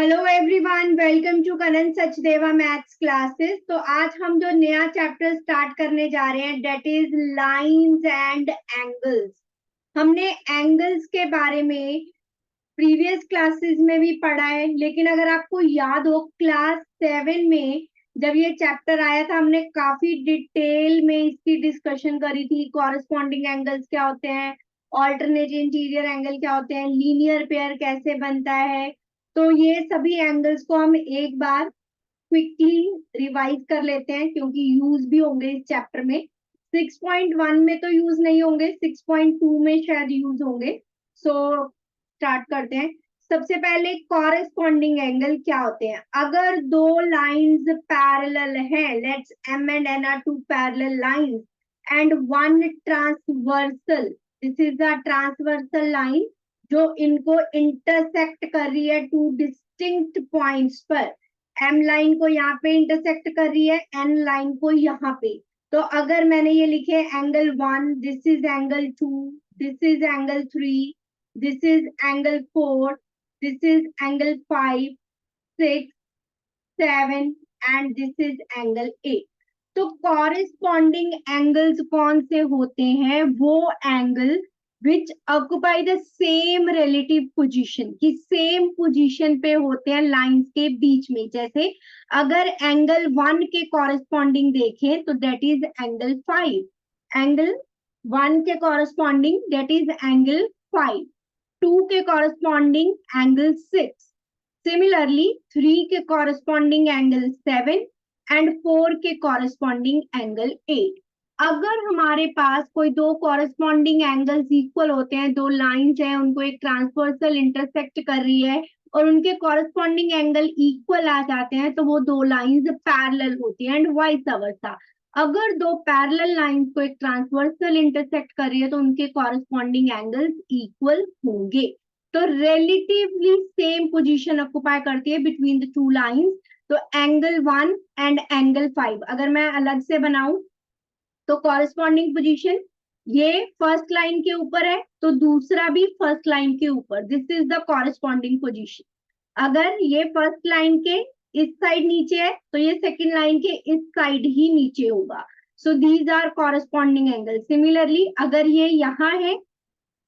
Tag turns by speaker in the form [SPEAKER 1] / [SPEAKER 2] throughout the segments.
[SPEAKER 1] Hello everyone, welcome to Kanan Sachdeva maths classes. तो आज हम जो नया चैप्टर स्टार्ट करने जा रहे हैं that is lines and angles. हमने एंगल्स के बारे में प्रीवियस क्लासेस में भी पढ़ा है, लेकिन अगर आपको याद हो क्लास 7 में जब ये चैप्टर आया था हमने काफी डिटेल में इसकी डिस्कशन करी थी। कॉरेस्पॉन्डिंग एंगल्स क्या होते हैं, ऑल्टरनेट इंटीरियर एंगल क्या होते हैं, लीनियर पेयर कैसे बनता है। तो ये सभी एंगल्स को हम एक बार क्विकली रिवाइज कर लेते हैं क्योंकि यूज भी होंगे इस चैप्टर में। 6.1 में तो यूज नहीं होंगे, 6.2 में शायद यूज होंगे। सो स्टार्ट करते हैं। सबसे पहले कॉरेस्पॉन्डिंग एंगल क्या होते हैं। अगर दो लाइंस पैरेलल हैं, let's M and N are two parallel lines and one transversal, this is a transversal line जो इनको इंटरसेक्ट कर रही है टू डिस्टिंक्ट पॉइंट्स पर। एम लाइन को यहाँ पे इंटरसेक्ट कर रही है, एन लाइन को यहाँ पे। तो अगर मैंने ये लिखे angle 1, this is angle 2, this is angle 3, this is angle 4, this is angle 5, 6, 7 and this is angle 8। तो कॉरेस्पॉन्डिंग एंगल्स कौन से होते हैं? वो angle which occupy the same relative position, कि सेम पोजीशन पे होते हैं लाइंस के बीच में। जैसे अगर एंगल 1 के कॉरेस्पॉन्डिंग देखें तो दैट इज एंगल 5, एंगल 1 के कॉरेस्पॉन्डिंग दैट इज एंगल 5, 2 के कॉरेस्पॉन्डिंग एंगल 6, सिमिलरली 3 के कॉरेस्पॉन्डिंग एंगल 7 एंड 4 के कॉरेस्पॉन्डिंग एंगल 8। अगर हमारे पास कोई दो कॉरेस्पॉन्डिंग एंगल्स इक्वल होते हैं, दो लाइंस हैं, उनको एक ट्रांसवर्सल इंटरसेक्ट कर रही है और उनके कॉरेस्पॉन्डिंग एंगल इक्वल आ जाते हैं, तो वो दो लाइंस पैरेलल होती हैं एंड वाइस वर्सा। अगर दो पैरेलल लाइंस को एक ट्रांसवर्सल इंटरसेक्ट कर रही है तो उनके कॉरेस्पॉन्डिंग एंगल्स इक्वल होंगे। तो रिलेटिवली सेम पोजीशन ऑक्युपाई करती है बिटवीन द टू लाइंस। तो एंगल 1 एंड एंगल 5 अगर मैं अलग से बनाऊं तो कॉरेस्पॉन्डिंग पोजीशन ये फर्स्ट लाइन के ऊपर है तो दूसरा भी फर्स्ट लाइन के ऊपर, this is the corresponding position. अगर ये फर्स्ट लाइन के इस साइड नीचे है तो ये सेकंड लाइन के इस साइड ही नीचे होगा। So these are corresponding angle. Similarly अगर ये यहाँ है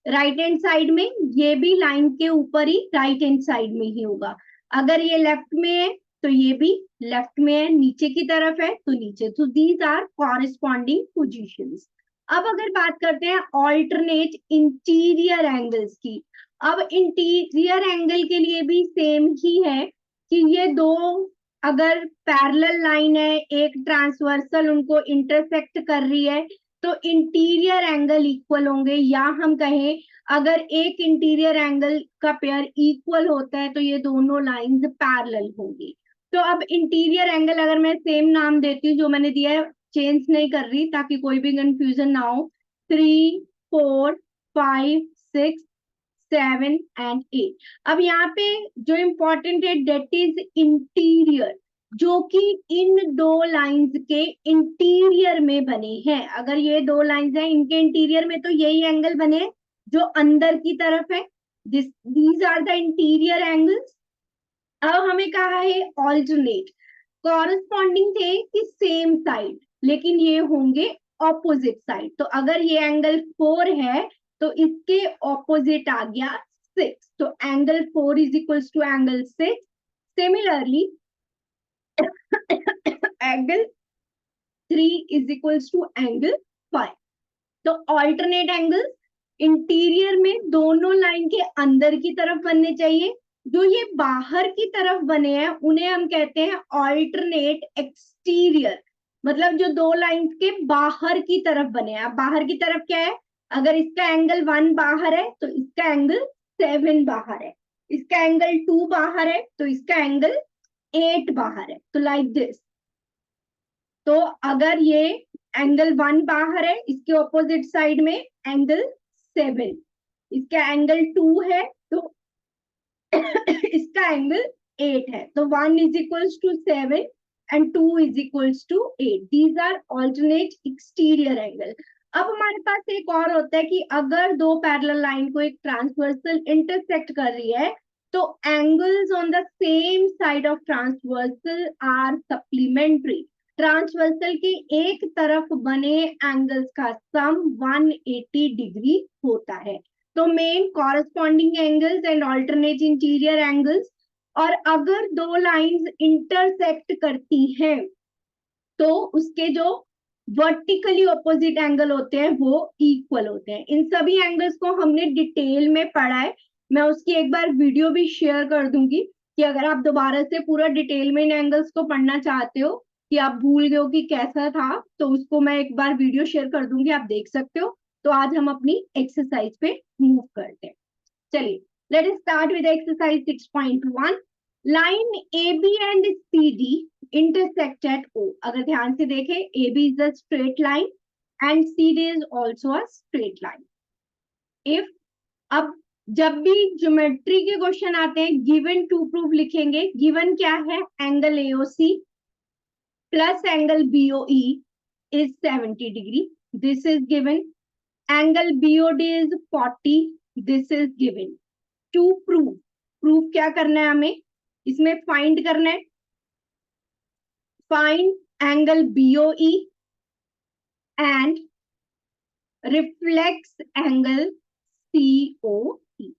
[SPEAKER 1] राइट हैंड साइड में, ये भी लाइन के ऊपर ही राइट हैंड साइड में ही होगा। अगर ये लेफ्ट में है तो ये भी लेफ्ट में है, नीचे की तरफ है तो नीचे। तो दीज आर कॉरेस्पॉन्डिंग पोजीशंस। अब अगर बात करते हैं ऑल्टरनेट इंटीरियर एंगल्स की। अब इंटीरियर एंगल के लिए भी सेम ही है कि ये दो अगर पैरेलल लाइन है, एक ट्रांसवर्सल उनको इंटरसेक्ट कर रही है तो इंटीरियर एंगल इक्वल होंगे। या हम कहें अगर एक इंटीरियर एंगल का पेयर इक्वल होता है तो ये दोनों लाइंस पैरेलल होंगी। तो अब इंटीरियर एंगल अगर मैं सेम नाम देती हूँ जो मैंने दिया है, चेंज नहीं कर रही ताकि कोई भी कंफ्यूजन ना हो। 3, 4, 5, 6, 7 एंड 8। अब यहाँ पे जो इंपॉर्टेंट है डेट इज इंटीरियर, जो कि इन दो लाइंस के इंटीरियर में बने हैं। अगर ये दो लाइंस हैं इनके इंटीरियर में तो यही एंगल बने हैं जो अंदर की तरफ है। These are the interior angles. अब हमें कहा है ऑल्टरनेट, कॉरेस्पॉन्डिंग थे कि सेम साइड लेकिन ये होंगे ऑपोजिट साइड। तो अगर ये एंगल 4 है तो इसके ऑपोजिट आ गया 6, तो angle 4 is equals to angle 6। Similarly angle 3 is equals to angle 5। तो ऑल्टरनेट एंगल इंटीरियर में दोनों लाइन के अंदर की तरफ बनने चाहिए। जो ये बाहर की तरफ बने हैं उन्हें हम कहते हैं ऑल्टरनेट एक्सटीरियर, मतलब जो दो लाइंस के बाहर की तरफ बने हैं। अब बाहर की तरफ क्या है? अगर इसका एंगल 1 बाहर है तो इसका एंगल 7 बाहर है, इसका एंगल 2 बाहर है तो इसका एंगल 8 बाहर है। तो लाइक दिस। तो अगर ये एंगल 1 बाहर है, इसके ऑपोजिट साइड में एंगल 7, इसका एंगल 2 है तो इसका एंगल 8 है। तो 1 is equals to 7 and 2 is equals to 8। These are alternate exterior angle. अब हमारे पास एक और होता है कि अगर दो पैरेलल लाइन को एक ट्रांसवर्सल इंटरसेक्ट कर रही है तो angles on the same side of transversal are supplementary. Transversal के एक तरफ बने एंगल्स का सम 180 डिग्री होता है। तो main corresponding angles and alternate interior angles, और अगर दो लाइंस इंटरसेक्ट करती हैं तो उसके जो वर्टिकली ऑपोजिट एंगल होते हैं वो इक्वल होते हैं। इन सभी एंगल्स को हमने डिटेल में पढ़ा है, मैं उसकी एक बार वीडियो भी शेयर कर दूंगी कि अगर आप दोबारा से पूरा डिटेल में इन एंगल्स को पढ़ना चाहते हो कि आप भूल गए हो कि कैसा था, तो उसको मैं एक बार वीडियो शेयर कर दूंगी, आप देख सकते हो। तो आज हम अपनी एक्सरसाइज पे मूव करते हैं। चलिए, let us start with exercise 6.1। Line AB and CD intersect at O। अगर ध्यान से देखें, AB is a straight line and CD is also a straight line। If अब जब भी ज्योमेट्री के क्वेश्चन आते हैं, गिवन टू प्रूफ लिखेंगे। गिवन क्या है? Angle AOC plus angle BOE is 70 degree, this is given। Angle BOD is 40, this is given। To proof, proof क्या करना है हमें इसमें? फाइंड करना है। Find angle BOE and reflex angle COE।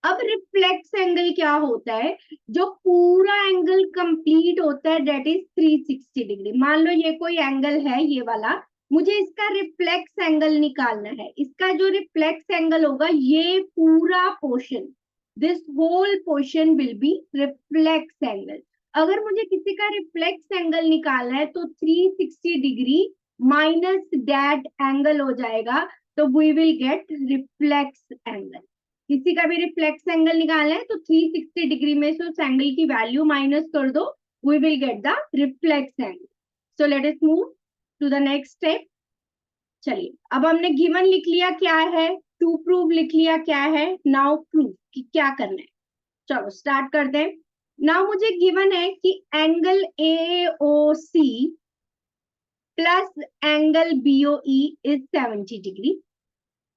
[SPEAKER 1] अब रिफ्लेक्स एंगल क्या होता है? जो पूरा एंगल कंप्लीट होता है, डेट इज 360 डिग्री। मान लो ये कोई एंगल है, ये वाला, मुझे इसका रिफ्लेक्स एंगल निकालना है। इसका जो रिफ्लेक्स एंगल होगा, ये पूरा portion, this whole portion will be reflex angle. अगर मुझे किसी का रिफ्लेक्स एंगल निकालना है तो 360 डिग्री माइनस दैट एंगल हो जाएगा, तो we will get reflex angle. किसी का भी रिफ्लेक्स एंगल निकालना है तो 360 डिग्री में से उस एंगल की वैल्यू माइनस कर दो, we will get the reflex angle. So let us move to the next step. चलिए, अब हमने गिवन लिख लिया क्या है, टू प्रूव लिख लिया क्या है, नाउ प्रूव कि क्या करना है। चलो स्टार्ट करते हैं। नाउ मुझे गिवन है कि angle AOC plus angle BOE is 70 degree.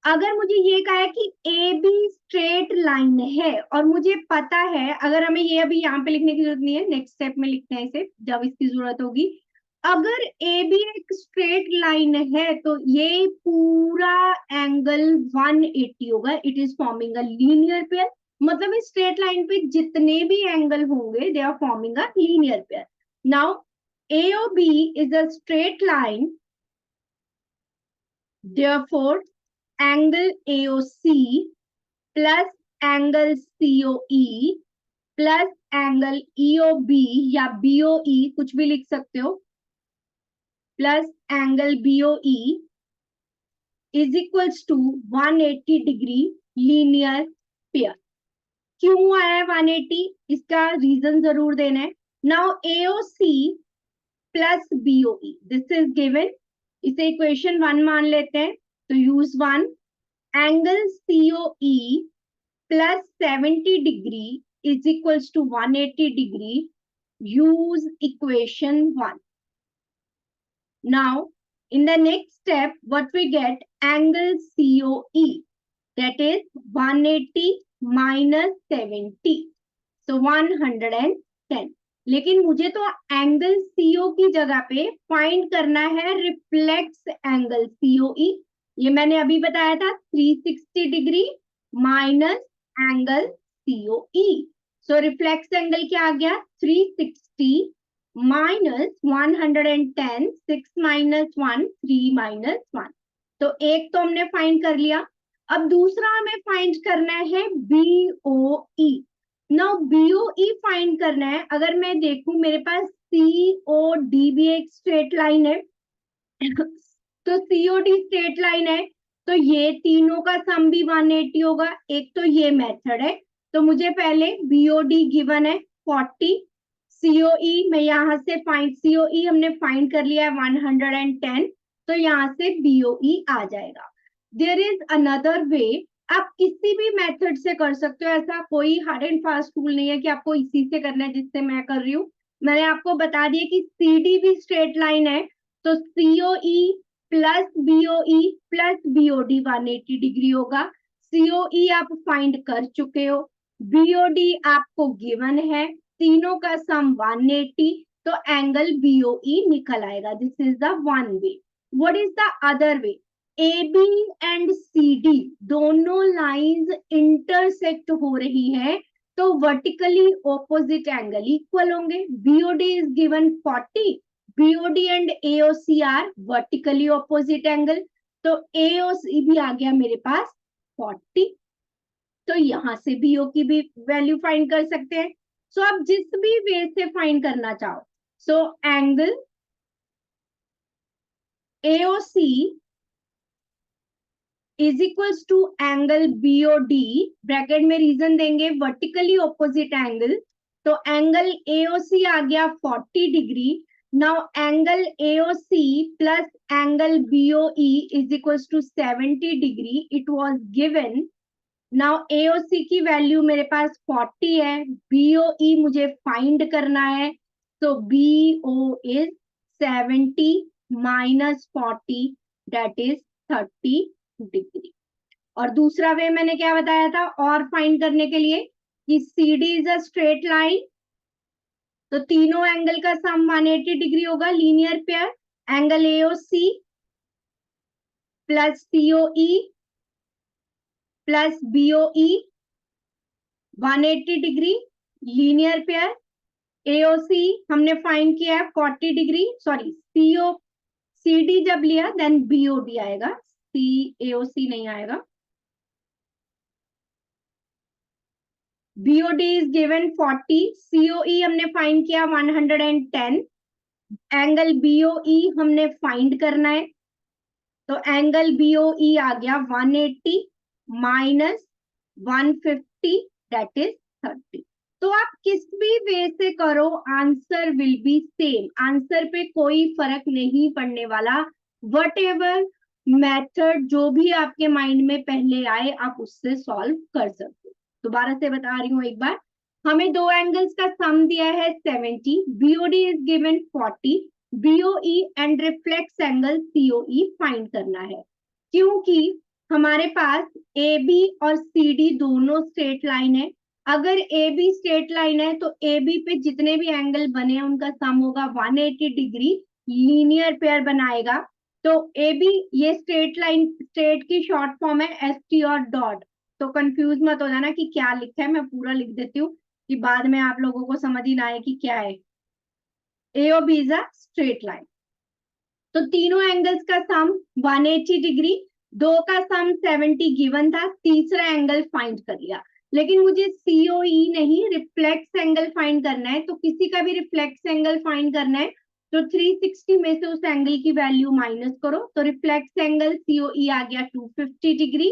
[SPEAKER 1] अगर मुझे ये कहा है कि AB स्ट्रेट लाइन है और मुझे पता है, अगर हमें ये अभी यहाँ पे लिखने की जरूरत नहीं है, नेक्स्ट स्टेप में लिखते हैं इसे जब इसकी जरूरत होगी। अगर AB एक स्ट्रेट लाइन है तो ये पूरा एंगल 180 होगा। It is forming a linear pair. मतलब इस स्ट्रेट लाइन पे जितने भी एंगल होंगे, they are forming a linear pair. Now AOB is a straight line, therefore angle AOC plus angle COE plus angle EOB या BOE, कुछ भी लिख सकते हो, plus angle BOE is equals to 180 degree linear pair. क्यों आया है 180? इसका रीजन जरूर देना है। Now AOC plus BOE, this is given. इसे इक्वेशन 1 मान लेते हैं, तो use 1। Angle COE plus 70 degree is equals to 180 degree, use equation 1। Now, in the next step, what we get? Angle COE, that is 180 minus 70, so 110। लेकिन मुझे तो angle CO की जगह पे फाइंड करना है रिफ्लेक्स एंगल COE। ये मैंने अभी बताया था, 360 डिग्री माइनस एंगल COE। सो रिफ्लेक्स एंगल क्या आ गया? 360 माइनस 110, 6 माइनस 1, 3 माइनस 1। तो एक तो हमने फाइंड कर लिया। अब दूसरा हमें फाइंड करना है BOE। नाउ BOE फाइंड करना है। अगर मैं देखूं, मेरे पास COD भी एक स्ट्रेट लाइन है तो COD स्ट्रेट लाइन है, तो ये तीनों का सम भी 180 होगा। एक तो ये मेथड है, तो मुझे पहले BOD गिवन है 40, COE मैं यहां से फाइंड, COE हमने फाइंड कर लिया है 110, तो यहां से BOE आ जाएगा। देयर इज अनदर वे, आप किसी भी मेथड से कर सकते हो, ऐसा कोई हार्ड एंड फास्ट रूल नहीं है कि आपको इसी से करना है जिससे मैं कर रही हूँ। मैंने आपको बता दिया कि CD भी स्ट्रेट लाइन है, तो COE plus BOE plus BOD 180 degree होगा। COE आप फाइंड कर चुके हो, बीओडी आपको गिवन है, तीनों का सम 180, तो एंगल बीओई निकल आएगा. This is the one way. What is the other way? A B and C D दोनों लाइंस इंटरसेक्ट हो रही है, तो वर्टिकली ऑपोजिट एंगल इक्वल होंगे. BOD is given 40, BOD and AOC are vertically opposite angle, तो AOC भी आ गया मेरे पास 40. तो यहां से बीओ की भी वैल्यू फाइंड कर सकते हैं. सो आप जिस भी वे से फाइंड करना चाहो, so angle AOC is equals to angle BOD, bracket में रीजन देंगे वर्टिकली ऑपोजिट एंगल, तो एंगल एओसी आ गया 40 degree. Now angle AOC plus angle BOE is equals to 70 degree. It was given. Now AOC की value मेरे पास 40 है, BOE मुझे फाइंड करना है, तो BO is 70 minus 40 that is 30 degree. और दूसरा वे मैंने क्या बताया था और फाइंड करने के लिए कि CD is a straight line, तो तीनों एंगल का सम 180 डिग्री होगा, linear pair. Angle AOC plus COE plus BOE 180 degree, linear pair. AOC हमने फाइंड किया है 40 डिग्री, सॉरी CD जब लिया देन बीओडी आएगा, एओसी नहीं आएगा. बीओडी इज गिवन 40, सीओई हमने फाइंड किया 110, एंगल बीओई हमने फाइंड करना है, तो एंगल बीओई आ गया 180 माइनस 150 दैट इज 30. तो आप किस भी वे से करो answer will be same, answer पे कोई फर्क नहीं पड़ने वाला. वट एवर मैथड जो भी आपके माइंड में पहले आए आप उससे सॉल्व कर सकते हो. दोबारा से बता रही हूँ एक बार, हमें दो एंगल्स का सम दिया है 70, BOD is given 40, BOE and reflex angle COE find करना है. क्योंकि हमारे पास ए बी और सी डी दोनों स्ट्रेट लाइन है. अगर ए बी स्ट्रेट लाइन है तो ए बी पे जितने भी एंगल बने हैं उनका सम होगा 180 डिग्री, लीनियर पेयर बनाएगा. तो ए बी ये स्ट्रेट लाइन, स्ट्रेट की शॉर्ट फॉर्म है एस टी और डॉट, तो कंफ्यूज मत हो जाना कि क्या लिखा है, मैं पूरा लिख देती हूँ कि बाद में आप लोगों को समझ ही ना आए कि क्या है. ए और B is a straight line, तो तीनों एंगल्स का सम 180 डिग्री, दो का सम 70 गिवन था, तीसरा एंगल फाइंड कर लिया. लेकिन मुझे सीओई नहीं रिफ्लेक्स एंगल फाइंड करना है, तो किसी का भी रिफ्लेक्स एंगल फाइंड करना है तो 360 में से उस एंगल की वैल्यू माइनस करो, तो रिफ्लेक्स एंगल सीओई आ गया 250 डिग्री.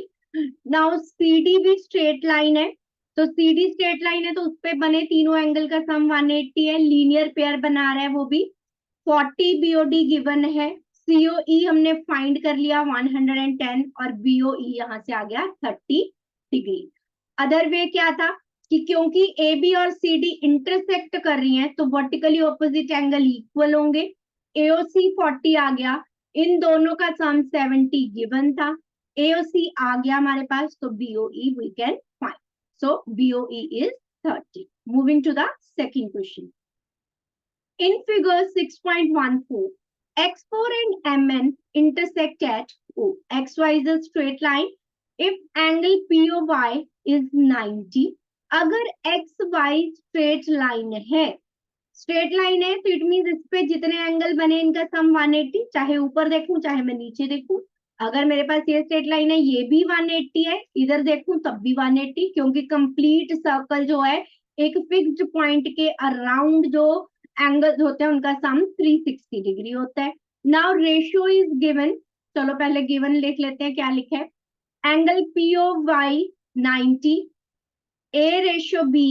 [SPEAKER 1] नाउ सीडी भी स्ट्रेट लाइन है, तो सीडी स्ट्रेट लाइन है तो उस पे बने तीनों एंगल का सम 180 है, लीनियर पेयर बना रहा है वो भी. 40 बीओडी गिवन है, सीओई हमने फाइंड कर लिया 110 और बीओई यहां से आ गया 30 डिग्री. अदर वे क्या था कि क्योंकि ए बी और सी डी इंटरसेक्ट कर रही हैं तो वर्टिकली ऑपोजिट एंगल इक्वल होंगे. एओसी 40 आ गया, इन दोनों का सम 70 गिवन था, एओसी आ गया हमारे पास, तो BOE we can find. So BOE is 30. Moving to the second question. In figure 6.14, x4 and mn intersect at O. xy is a straight line. If angle POY is 90, अगर XY straight line है, straight line है तो it mean इस पे जितने angle बने इनका सम 180, चाहे ऊपर देखूं चाहे मैं नीचे देखूं. अगर मेरे पास ये स्ट्रेट लाइन है ये भी 180 है, इधर देखूं तब भी 180, क्योंकि कंप्लीट सर्कल जो है एक फिक्स्ड पॉइंट के अराउंड जो एंगल होते हैं उनका सम 360 डिग्री होता है. नाउ रेशियो इज गिवन, चलो पहले गिवन लिख लेते हैं, क्या लिखा है. Angle POY 90, A ratio B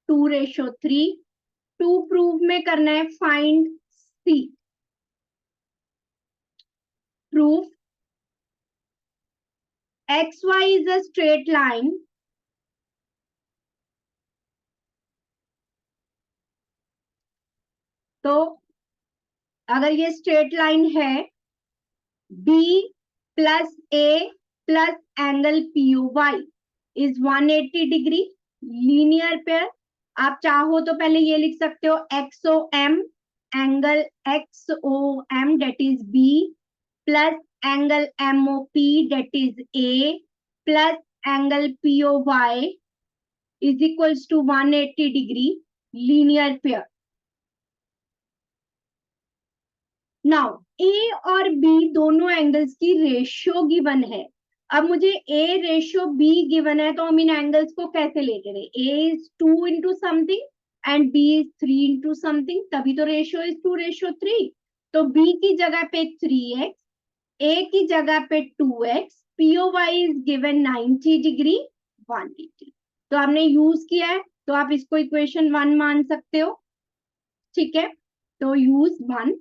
[SPEAKER 1] 2:3. To prove में करना है find C. Proof XY is a straight line, तो अगर ये स्ट्रेट लाइन है B plus A plus angle POY is 180 degree. Linear pair, आप चाहो तो पहले ये लिख सकते हो XOM, angle XOM that is बी, plus angle MOP that is A, plus angle POY is equals to 180 degree, linear pair. Now ए और बी दोनों एंगल्स की रेशियो गिवन है. अब मुझे ए रेशियो बी गिवन है, तो हम इन एंगल्स को कैसे लेते रहे? A is 2 into something and B is 3 into something, तभी तो रेशियो इज 2:3. तो बी की जगह पे 3x, ए की जगह पे 2x, POY is given 90 degree 180. तो आपने यूज किया है, तो आप इसको इक्वेशन 1 मान सकते हो. ठीक है, तो यूज 1.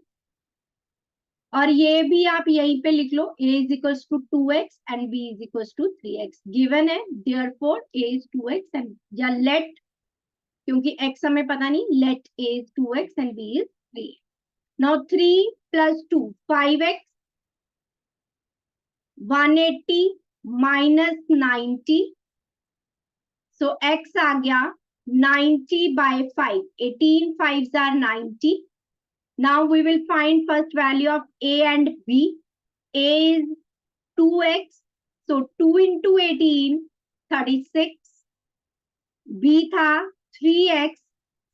[SPEAKER 1] और ये भी आप यहीं पे लिख लो, a is equals to 2x and b is equals to 3x given है, therefore a is 2x and, या लेट, क्योंकि x हमें पता नहीं, let a is 2x and b is 3. Now 3 plus 2 5x, 180 minus 90, so x आ गया 90 by 5, 18 5s are 90. Now we will find first value of a and b. A is 2x, so 2 into 18 36. b था 3x,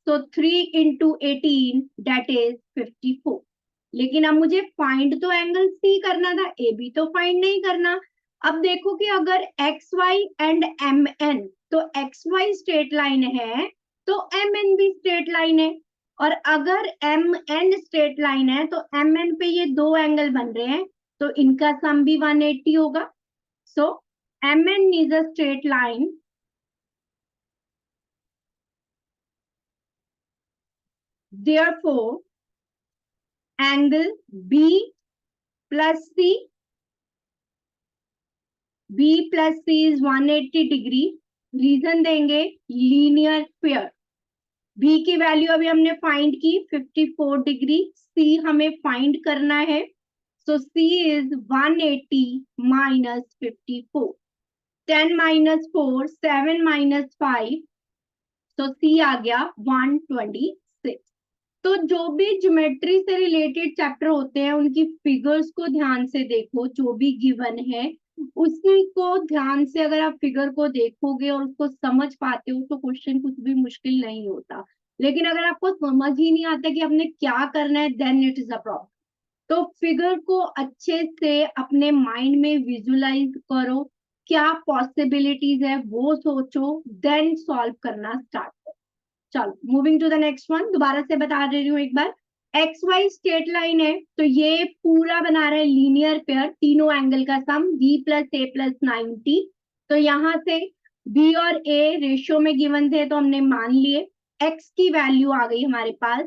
[SPEAKER 1] so 3 into 18 that is 54. लेकिन अब मुझे find तो angle C करना था, A B तो फाइंड नहीं करना. अब देखो कि अगर X Y and M N, तो एक्स वाई स्ट्रेट लाइन है तो एम एन भी स्ट्रेट लाइन है, और अगर एम एन स्ट्रेट लाइन है तो एम एन पे ये दो एंगल बन रहे हैं, तो इनका सम भी 180 होगा. So M N is a straight line, therefore angle B plus C, B plus C is 180 degree. Reason देंगे लीनियर पेयर. B की वैल्यू अभी हमने फाइंड की 54 डिग्री, C हमें फाइंड करना है, सो C is 180 minus 54. 10 minus 4, 7 minus 5, तो C आ गया 126. तो जो भी ज्योमेट्री से रिलेटेड चैप्टर होते हैं उनकी फिगर्स को ध्यान से देखो, जो भी गिवन है उसी को ध्यान से अगर आप फिगर को देखोगे और उसको समझ पाते हो तो क्वेश्चन कुछ भी मुश्किल नहीं होता. लेकिन अगर आपको समझ ही नहीं आता कि आपने क्या करना है, then it is a problem. तो फिगर को अच्छे से अपने माइंड में विजुलाइज करो, क्या पॉसिबिलिटीज है वो सोचो, देन सॉल्व करना स्टार्ट. चलो moving to the next one. दोबारा से बता दे रही हूँ एक बार, एक्स वाई स्ट्रेट लाइन है तो ये पूरा बना रहा है लीनियर पेयर, तीनों एंगल का सम b प्लस a प्लस 90. तो यहाँ से b और a रेशियो में गिवन थे तो हमने मान लिए. x की वैल्यू आ गई हमारे पास,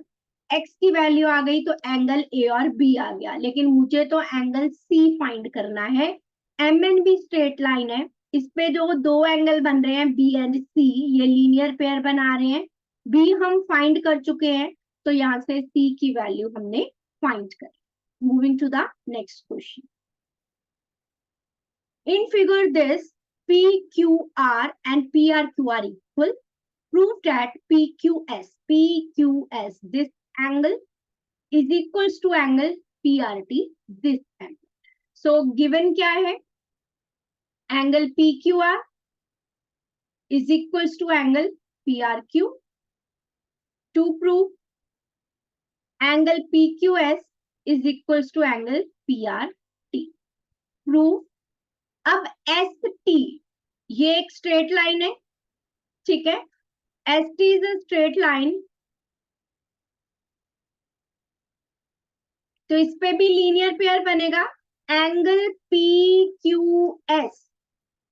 [SPEAKER 1] x की वैल्यू आ गई तो एंगल a और b आ गया, लेकिन मुझे तो एंगल c फाइंड करना है. एम एन भी स्ट्रेट लाइन है, इस पे जो दो एंगल बन रहे हैं b एंड c, ये लीनियर पेयर बना रहे हैं. बी हम फाइंड कर चुके हैं, तो यहां से सी की वैल्यू हमने फाइंड करी. Moving to the next question. In figure this PQR and PRQ are equal. Prove that PQS this angle is equals to angle PRT this angle. So given क्या है, angle PQR is equals to angle PRQ. To prove angle PQS is equals to angle PRT. Prove. अब ST ये एक straight line है, ठीक है, ST is a straight line, तो इस पे भी लीनियर पेयर बनेगा. एंगल PQS,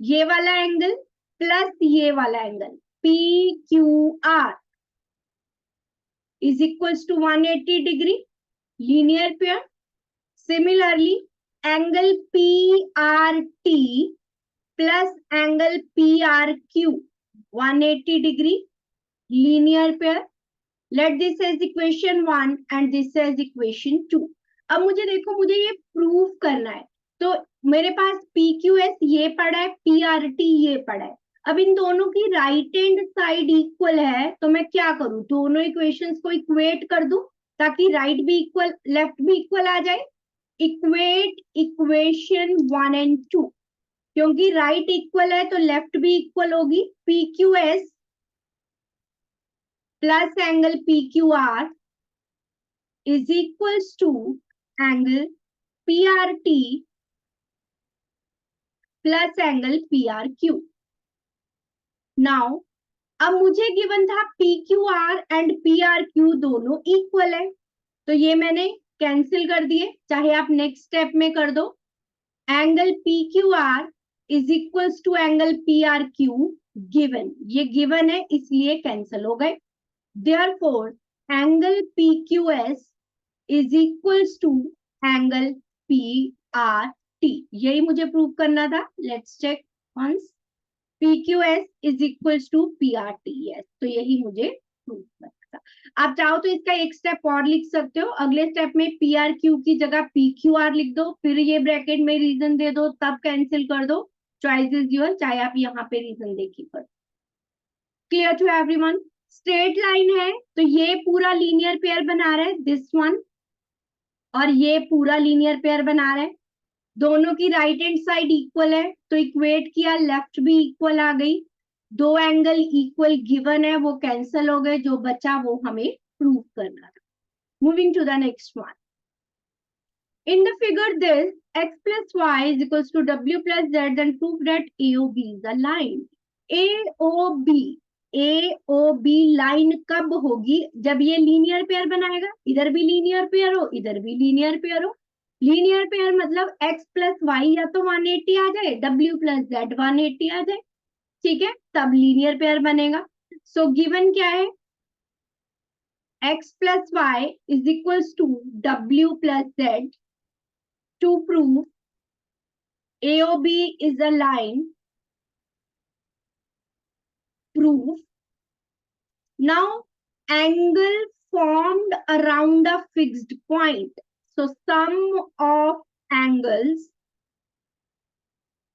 [SPEAKER 1] ये वाला एंगल प्लस ये वाला angle PQR is equals to 180 degree, linear pair. Similarly angle PRT plus angle PRQ 180 degree, linear pair. Let this as equation 1 and this as equation 2. अब मुझे देखो, मुझे ये प्रूव करना है, तो मेरे पास PQS ये पड़ा है, PRT ये पड़ा है. अब इन दोनों की राइट हैंड साइड इक्वल है, तो मैं क्या करूं, दोनों इक्वेशंस को इक्वेट कर दूं ताकि राइट भी इक्वल लेफ्ट भी इक्वल आ जाए। इक्वेट इक्वेशन 1 एंड 2, क्योंकि राइट इक्वल है तो लेफ्ट भी इक्वल होगी। P Q S plus angle P Q R is equals to angle P R T plus angle P R Q. Now अब मुझे given था P Q R and P R Q दोनों equal है, तो ये मैंने cancel कर दिए, चाहे आप नेक्स्ट स्टेप में कर दो। Angle P Q R is equals to angle P R Q given, ये गिवन है इसलिए कैंसिल हो गए। Therefore angle P Q S is equals to angle P R T, यही मुझे प्रूव करना था। Let's check once. PQS is equals to PRTS, तो यही मुझे प्रूव करना था। आप चाहो तो इसका एक स्टेप और लिख सकते हो, अगले स्टेप में PRQ की जगह PQR लिख दो, फिर ये ब्रैकेट में रीजन दे दो, तब कैंसिल कर दो। चॉइस इज योर, चाहे आप यहाँ पे रीजन देखी पर। Clear to everyone? Straight line है तो ये पूरा लीनियर पेयर बना रहा है, दिस वन, और ये पूरा लीनियर पेयर बना रहा है। दोनों की राइट हैंड साइड इक्वल है तो इक्वेट किया, लेफ्ट भी इक्वल आ गई। दो एंगल इक्वल गिवन है, वो कैंसल हो गए, जो बचा वो हमें प्रूव करना था। Moving to the next one. In the figure this x plus y is equals to w plus z, then prove that AOB is a line. AOB line कब होगी? जब ये लीनियर पेयर बनाएगा, इधर भी लीनियर पेयर हो, इधर भी लीनियर पेयर हो। लीनियर पेयर मतलब x प्लस वाई या तो 180 आ जाए, w प्लस जेड 180 आ जाए, ठीक है, तब लीनियर पेयर बनेगा। सो गिवन क्या है? x plus Y is equals to w plus Z. To prove AOB is a line, prove. Now, angle formed around a fixed point. So, sum of angles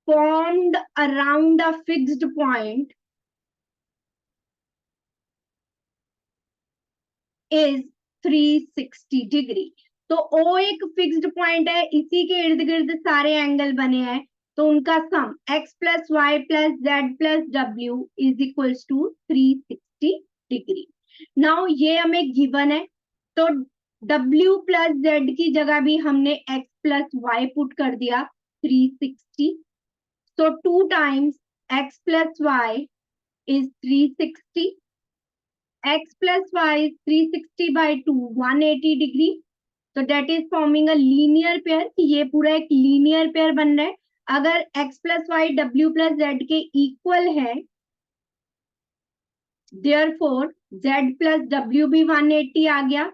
[SPEAKER 1] formed around a fixed point is 360 degree. तो O एक fixed point है, इसी के इर्द गिर्द सारे angle बने हैं, तो उनका sum x plus Y plus Z plus W is equals to 360 degree. Now ये हमें गिवन है, तो w प्लस जेड की जगह भी हमने x प्लस वाई पुट कर दिया 360, so 2 times x plus y is 360. X plus y is 360 by 2, 180 degree. तो that is forming a linear pair, कि ये पूरा एक लीनियर पेयर बन रहा है। अगर x plus Y W plus Z के इक्वल है, देयरफॉर z प्लस डब्ल्यू भी 180 आ गया,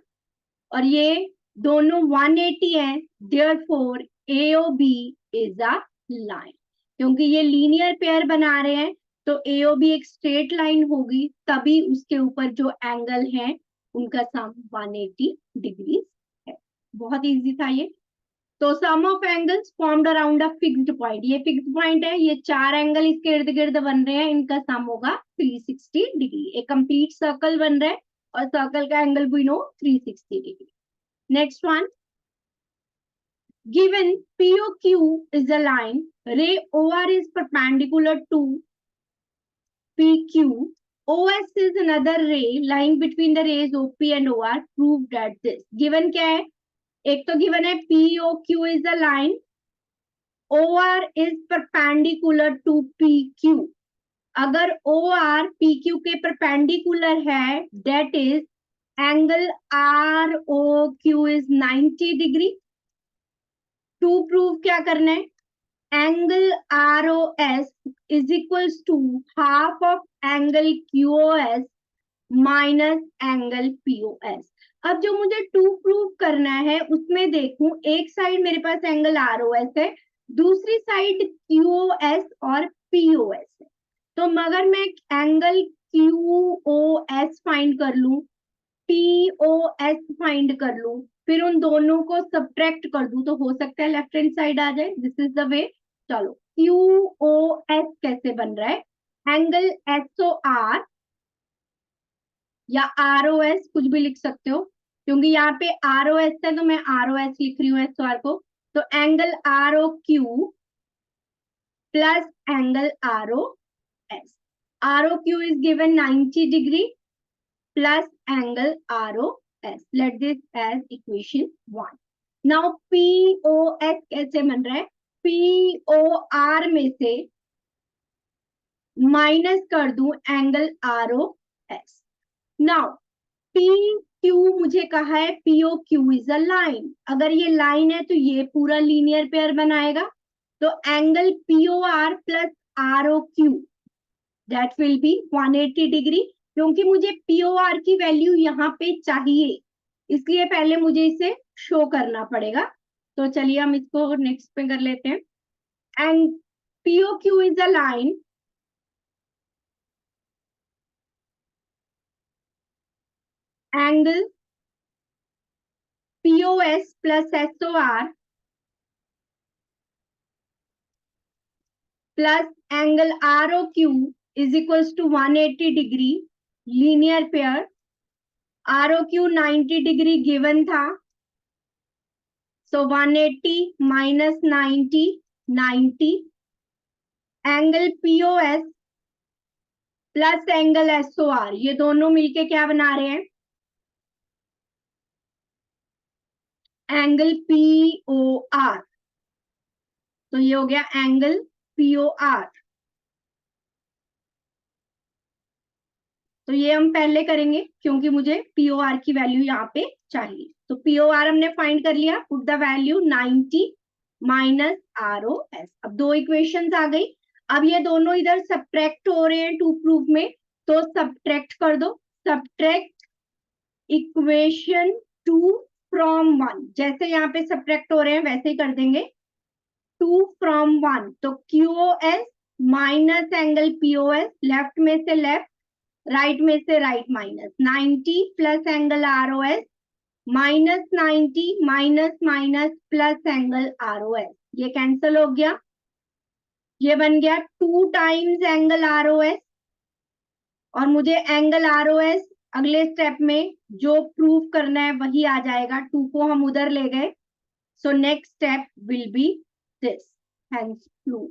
[SPEAKER 1] और ये दोनों 180 है, therefore AOB is a line. क्योंकि ये लीनियर पेयर बना रहे हैं तो AOB एक स्ट्रेट लाइन होगी, तभी उसके ऊपर जो एंगल है उनका सम 180 डिग्री है। बहुत इजी था ये। तो sum of angles formed around a fixed point, ये फिक्स्ड पॉइंट है, ये 4 एंगल इसके इर्द गिर्द बन रहे हैं, इनका सम होगा 360 डिग्री। एक कंप्लीट सर्कल बन रहा है और सर्कल का एंगल भी नो 360 degree. Next one, given POQ is a line, ray OR is perpendicular to PQ, OS is another ray lying between the rays OP and OR, prove that this. Given क्या है? एक तो given है POQ is a line, OR is perpendicular to PQ. अगर OR PQ के perpendicular है, that is angle ROQ is 90 degree. To prove क्या करना है? Angle ROS is equals to half of angle QOS minus angle POS. अब जो मुझे to prove करना है उसमें देखूं, एक साइड मेरे पास एंगल ROS है, दूसरी साइड QOS और POS है। तो मगर मैं एंगल QOS फाइंड कर लूं, POS फाइंड कर लूं, फिर उन दोनों को सब्ट्रैक्ट कर दूं, तो हो सकता है लेफ्ट हैंड साइड आ जाए। This is the way. चलो QOS कैसे बन रहा है? एंगल SOR या ROS, कुछ भी लिख सकते हो, क्योंकि यहाँ पे ROS है तो मैं ROS लिख रही हूँ SOR को। तो angle ROQ plus angle ROS, ROQ is given 90 degree plus angle ROS. Let this as equation 1. Now POS कैसे बन रहा है? POR में से माइनस कर दूं एंगल ROS. Now PQ मुझे कहा है POQ is a line. अगर ये लाइन है तो ये पूरा लीनियर पेयर बनाएगा, तो angle POR plus ROQ that will be 180 degree, क्योंकि मुझे POR की वैल्यू यहाँ पे चाहिए, इसलिए पहले मुझे इसे शो करना पड़ेगा। तो चलिए हम इसको नेक्स्ट पे कर लेते हैं। And POQ is a line angle POS plus SOR plus angle ROQ is equals to 180 degree linear pair. ROQ 90 degree given था, so 180 minus 90 90, angle POS plus angle SOR, ये दोनों मिलके क्या बना रहे हैं? Angle POR। तो ये हो गया एंगल POR। तो ये हम पहले करेंगे क्योंकि मुझे POR की वैल्यू यहाँ पे चाहिए। तो POR हमने फाइंड कर लिया, put the value 90 minus ROS। अब दो इक्वेशंस आ गई। अब ये दोनों इधर सब्ट्रैक्ट हो रहे हैं टू प्रूफ में, तो सब्ट्रैक्ट कर दो। सब्ट्रैक्ट इक्वेशन 2 फ्रॉम 1, जैसे यहाँ पे सब्ट्रैक्ट हो रहे हैं वैसे ही कर देंगे। 2 फ्रॉम 1, तो QOS minus angle POS, left में से लेफ्ट, राइट में से right, minus 90 plus angle ROS, minus 90 minus minus plus angle ROS, ये कैंसिल हो गया। ये बन गया 2 टाइम्स एंगल ROS, और मुझे एंगल ROS अगले स्टेप में जो प्रूव करना है वही आ जाएगा। 2 को हम उधर ले गए, so next step will be this, hence prove.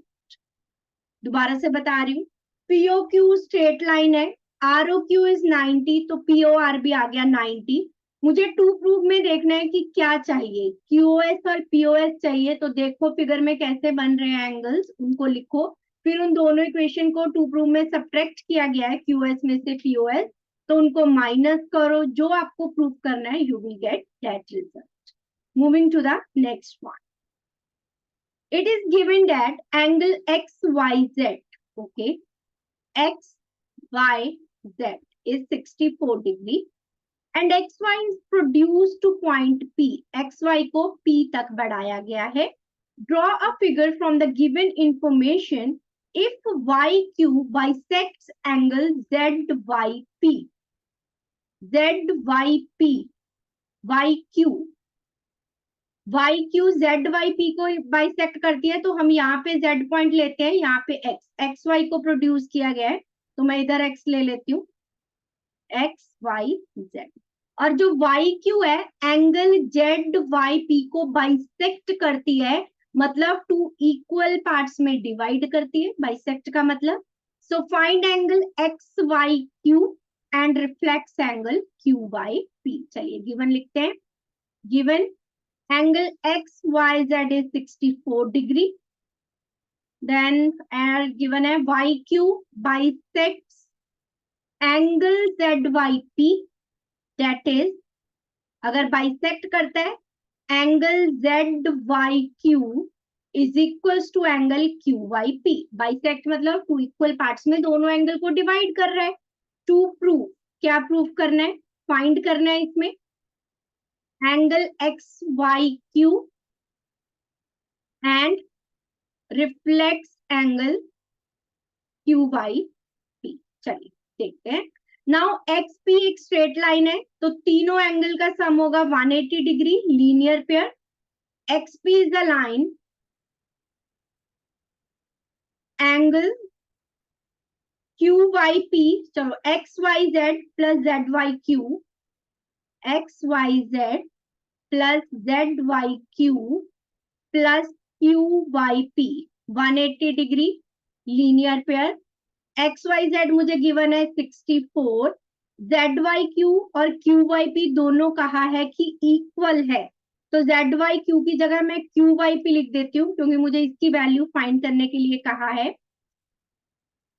[SPEAKER 1] दोबारा से बता रही हूँ, POQ स्ट्रेट लाइन है, ROQ इज 90, तो POR भी आ गया 90। मुझे टू प्रूफ में देखना है कि क्या चाहिए, QOS और POS चाहिए। तो देखो फिगर में कैसे बन रहे हैं एंगल्स, उनको लिखो, फिर उन दोनों इक्वेशन को टू प्रूफ में सब्ट्रैक्ट किया गया है QOS में से POS, तो उनको माइनस करो, जो आपको प्रूफ करना है, you will get that result. Moving to the next one, it is given that angle XYZ, okay, XYZ is 64 degree and XY is produced to point P. XY को P तक बढ़ाया गया है। Draw a figure from the given information if YQ bisects angle ZYP. ZYP, YQ YQ ZYP को bisect करती है, तो हम यहाँ पे Z पॉइंट लेते हैं, यहाँ पे XY को प्रोड्यूस किया गया है, तो मैं इधर X ले लेती हूँ, XYZ। और जो YQ है एंगल ZYP को बाइसेक्ट करती है, मतलब 2 इक्वल पार्ट्स में डिवाइड करती है, बाइसेक्ट का मतलब। So find angle XYQ and reflex angle QYP। चलिए गिवन लिखते हैं। Given angle XYZ is 64 degree. Then given है YQ bisects angle ZYP, that is, अगर बाइसेक्ट करता है angle ZYQ is equals to angle QYP। Bisect मतलब 2 equal parts में दोनों एंगल को डिवाइड कर रहा है। टू प्रूव, क्या प्रूव करना है, फाइंड करना है इसमें angle XYQ and reflex angle QYP। चलिए देखते हैं। नाउ XP एक स्ट्रेट लाइन है, तो तीनों एंगल का सम होगा 180 degree linear pair. XP is the line, angle Q Y P, चलो X Y Z plus Z Y Q, X Y Z plus Z Y Q plus Q Y P, 180 degree linear pair. X Y Z मुझे given है 64, Z Y Q और Q Y P दोनों कहा है कि equal है, तो Z Y Q की जगह मैं क्यू वाई पी लिख देती हूँ क्योंकि मुझे इसकी वैल्यू फाइंड करने के लिए कहा है।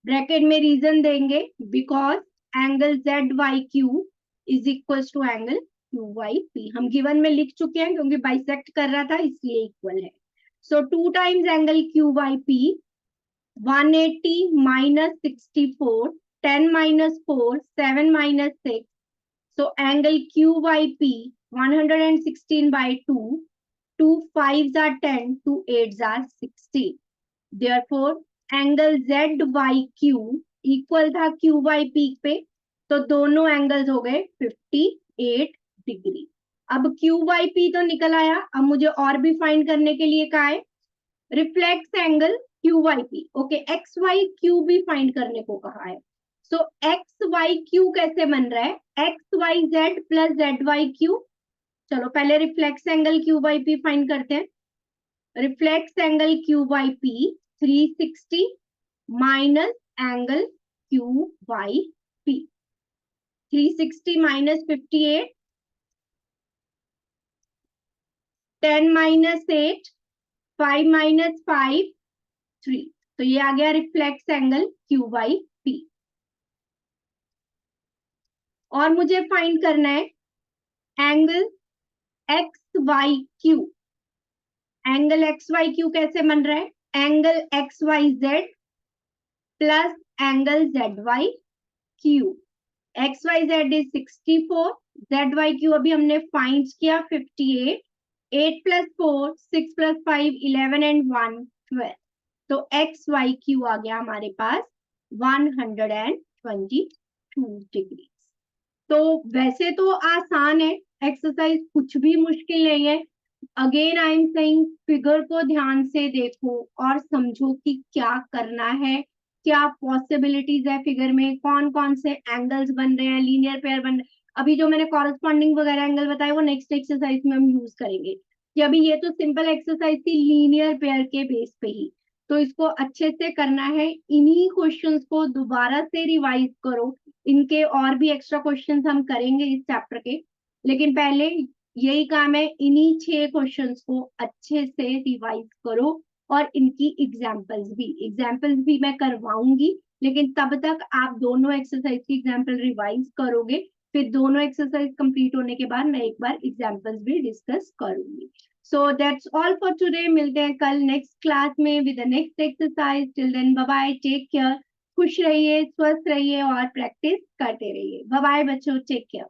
[SPEAKER 1] ब्रैकेट में रीजन देंगे because angle Z Y Q is equal to angle Q Y P, हम गिवन में लिख चुके हैं क्योंकि बाइसेक्ट कर रहा था इसलिए इक्वल है। So 2 times angle Q Y P, 180 minus 64, 10 minus 4, 7 minus 6. So angle QYP 116 by 2. 2 5s are 10, 2 8s are 60. Therefore, angle ZYQ equal था QYP पे, तो दोनों एंगल्स हो गए 58 डिग्री। अब QYP तो निकल आया, अब मुझे और भी फाइंड करने के लिए कहा है reflex angle Q Y P. Okay, X Y Q भी फाइंड करने को कहा है। सो एक्स वाई क्यू कैसे बन रहा है, X Y Z plus Z Y Q. चलो पहले reflex angle Q Y P find करते हैं। Reflex angle Q Y P 360 minus angle Q Y P, 360 minus 58, 10 minus 8, 5 minus 5, 3, तो ये आ गया reflex angle Q Y P. और मुझे फाइंड करना है angle X Y Q. Angle X Y Q कैसे बन रहा है, angle X Y Z plus angle Z Y Q. X Y Z is 64, Z Y Q अभी हमने फाइंड किया 58, 8 प्लस 4, 6 प्लस 5, 11 एंड 1 12, तो एक्स वाई क्यू आ गया हमारे पास 122 डिग्री। तो वैसे तो आसान है एक्सरसाइज, कुछ भी मुश्किल नहीं है। Again I am saying figure को ध्यान से देखो और समझो कि क्या करना है, क्या पॉसिबिलिटीज है फिगर में, कौन कौन से एंगल्स बन रहे हैं, लीनियर पेयर बन रहे हैं। अभी जो मैंने कॉरेस्पॉन्डिंग वगैरह एंगल बताए वो नेक्स्ट एक्सरसाइज में हम यूज करेंगे, कि अभी ये तो सिंपल एक्सरसाइज थी लीनियर पेयर के बेस पे ही, तो इसको अच्छे से करना है। इन्हीं क्वेश्चंस को दोबारा से रिवाइज करो, इनके और भी एक्स्ट्रा क्वेश्चंस हम करेंगे इस चैप्टर के, लेकिन पहले यही काम है, इन्हीं 6 क्वेश्चंस को अच्छे से रिवाइज करो और इनकी एग्जाम्पल्स भी मैं करवाऊंगी, लेकिन तब तक आप दोनों एक्सरसाइज की एग्जाम्पल रिवाइज करोगे, फिर दोनों एक्सरसाइज कंप्लीट होने के बाद मैं एक बार एग्जाम्पल्स भी डिस्कस करूंगी। So that's all for today, मिलते हैं कल नेक्स्ट क्लास में with the next exercise. Till then bye bye, take care, खुश रहिए, स्वस्थ रहिए और प्रैक्टिस करते रहिए। बाय बाय बच्चों, टेक केयर।